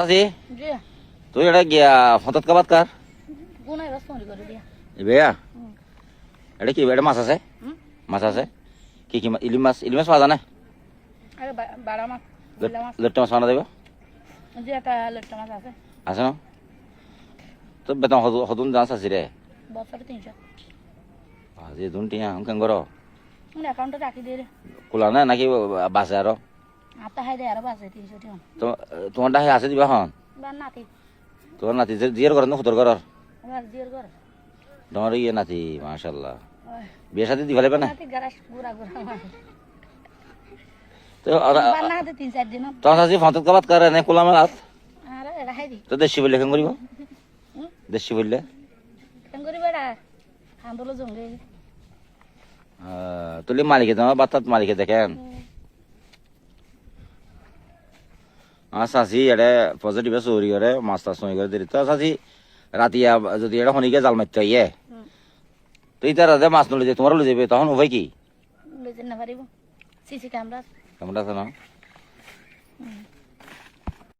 আজি জি তুই এটা গিয়া ফতত কাবাত কার গুনাই বাস মরি করে দিয়া বেয়া এটা কি এটা মাছ আছে মাছ আছে কি কি ইলি মাছ পাওয়া যায় না আরে বাড়া মাছ বিলা মাছ লেট্টা মাছ বানা দেবে জি একটা লট্টা মাছ আছে আছে না তো বেতন হদুন জানাস আছে রে বছরে 300 আজি দুনটিয়া কেন করো মানে অ্যাকাউন্টে রাখি দিয়ে রে খোলা না নাকি বাসে আরো আতা হাই দে আর বাসে 300 টি তো তোমার ডাহে আছে দিবা হন বা নাতি তোমার নাতি জিয়ার করেন না খুদর করার আমার জিয়ার ঘর তোমার ইয়ে নাতি মাশাল্লাহ বিয়ে সাথে দিবা লাগবে না নাতি গারাস গুড়া গুড়া মার তো বানা দে 3-4 দিন তোমার আজি ফতত কাবাত করে না খোলা মেলাত আরে রাখাই দি তো দেশি বললে কেন করিব দেশি বললে কেন করি বেড়া আন্দোলন জঙ্গে তুলি মালিকে তোমার বাত্তাত মালিকে দেখেন চাচি এড়ে পজিটিভে চুরি করে মাছ টাছ চুরি করে দিলি তো চাচি রাতিয়া যদি এটা শনিকে জাল মারতে আইয়ে তো ইতার রাতে মাছ নলে যে তোমার লৈ যাবে তখন উপায় কি লই যেতে না পারিব সিসি ক্যামেরা কেমন আছে না